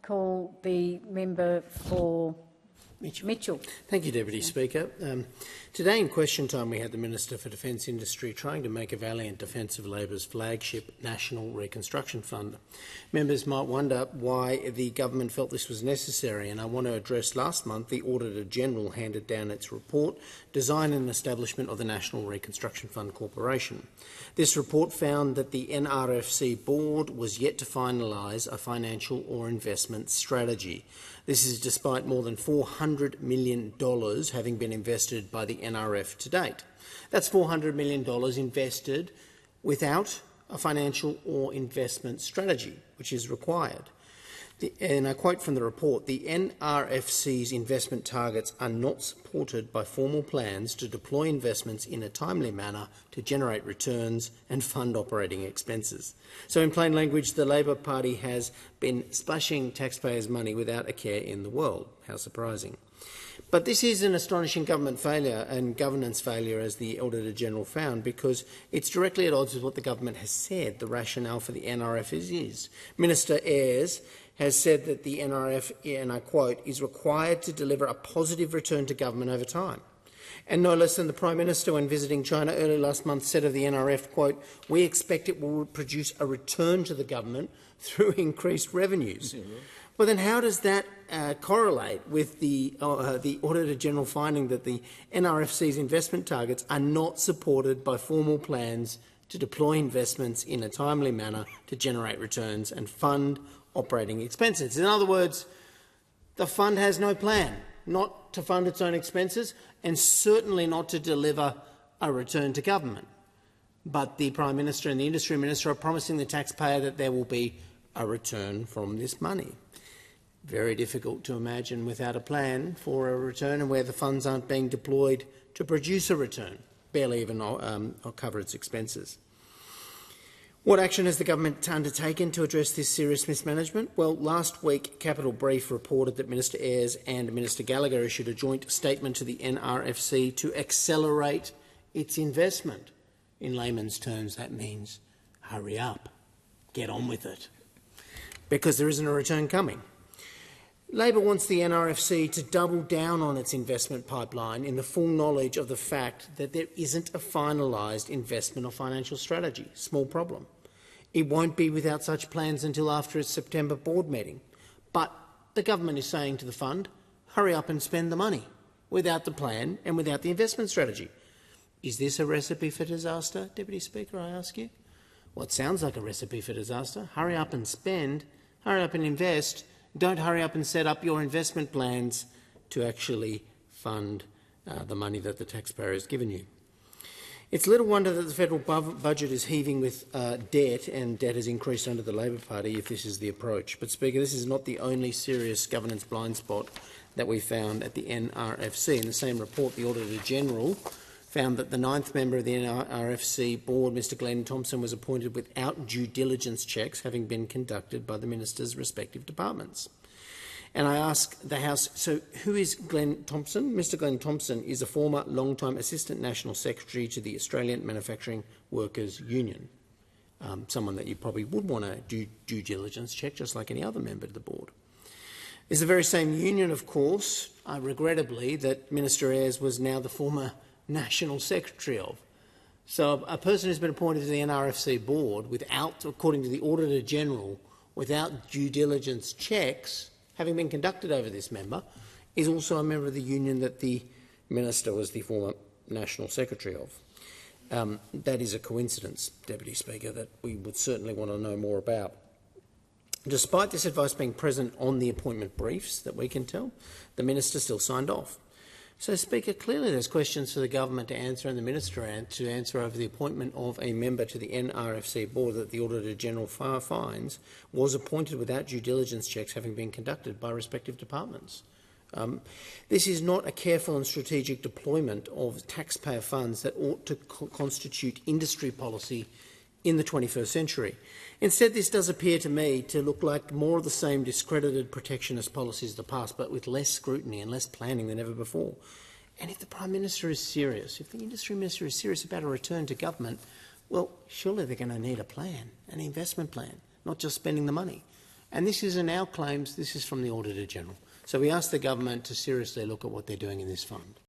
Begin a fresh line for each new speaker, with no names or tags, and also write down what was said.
call the member for Mitchell.
Thank you, Deputy Speaker. Today in question time we had the Minister for Defence Industry trying to make a valiant defence of Labor's flagship National Reconstruction Fund. Members might wonder why the government felt this was necessary, and I want to address last month the Auditor-General handed down its report, Design and Establishment of the National Reconstruction Fund Corporation. This report found that the NRFC Board was yet to finalise a financial or investment strategy. This is despite more than $400 million having been invested by the NRF to date. That's $400 million invested without a financial or investment strategy, which is required. And I quote from the report, the NRFC's investment targets are not supported by formal plans to deploy investments in a timely manner to generate returns and fund operating expenses. So in plain language, the Labor Party has been splashing taxpayers' money without a care in the world. How surprising. But this is an astonishing government failure and governance failure, as the Auditor-General found, because it's directly at odds with what the government has said the rationale for the NRF is. Minister Ayres has said that the NRF, and I quote, is required to deliver a positive return to government over time. And no less than the Prime Minister, when visiting China early last month, said of the NRF, quote, we expect it will produce a return to the government through increased revenues. Well, then how does that correlate with the Auditor-General finding that the NRFC's investment targets are not supported by formal plans to deploy investments in a timely manner to generate returns and fund operating expenses? In other words, the fund has no plan not to fund its own expenses and certainly not to deliver a return to government. But the Prime Minister and the Industry Minister are promising the taxpayer that there will be a return from this money. Very difficult to imagine without a plan for a return and where the funds aren't being deployed to produce a return, barely even cover its expenses. What action has the government undertaken to address this serious mismanagement? Well, last week, Capital Brief reported that Minister Ayres and Minister Gallagher issued a joint statement to the NRFC to accelerate its investment. In layman's terms, that means hurry up, get on with it, because there isn't a return coming. Labor wants the NRFC to double down on its investment pipeline in the full knowledge of the fact that there isn't a finalised investment or financial strategy. Small problem. It won't be without such plans until after its September board meeting. But the government is saying to the fund, hurry up and spend the money, without the plan and without the investment strategy. Is this a recipe for disaster, Deputy Speaker, I ask you? Well, it sounds like a recipe for disaster. Hurry up and spend, hurry up and invest. Don't hurry up and set up your investment plans to actually fund the money that the taxpayer has given you. It's little wonder that the federal budget is heaving with debt, and debt has increased under the Labor Party if this is the approach. But, Speaker, this is not the only serious governance blind spot that we found at the NRFC. In the same report, the Auditor-General found that the 9th member of the NRFC Board, Mr Glenn Thompson, was appointed without due diligence checks having been conducted by the Minister's respective departments. And I ask the House, so who is Glenn Thompson? Mr Glenn Thompson is a former long-time Assistant National Secretary to the Australian Manufacturing Workers Union, someone that you probably would want to do due diligence check, just like any other member of the board. It's the very same union, of course, regrettably, that Minister Ayres was now the former National Secretary of. So a person who's been appointed to the NRFC Board without, according to the Auditor-General, without due diligence checks having been conducted over this member, is also a member of the union that the Minister was the former National Secretary of. That is a coincidence, Deputy Speaker, that we would certainly want to know more about. Despite this advice being present on the appointment briefs that we can tell, the Minister still signed off. So, Speaker, clearly there's questions for the government to answer and the Minister to answer over the appointment of a member to the NRFC Board that the Auditor-General finds was appointed without due diligence checks having been conducted by respective departments. This is not a careful and strategic deployment of taxpayer funds that ought to constitute industry policy in the 21st century. Instead, this does appear to me to look like more of the same discredited protectionist policies of the past, but with less scrutiny and less planning than ever before. And if the Prime Minister is serious, if the Industry Minister is serious about a return to government, well, surely they're going to need a plan, an investment plan, not just spending the money. And this isn't our claims, this is from the Auditor-General. So we ask the government to seriously look at what they're doing in this fund.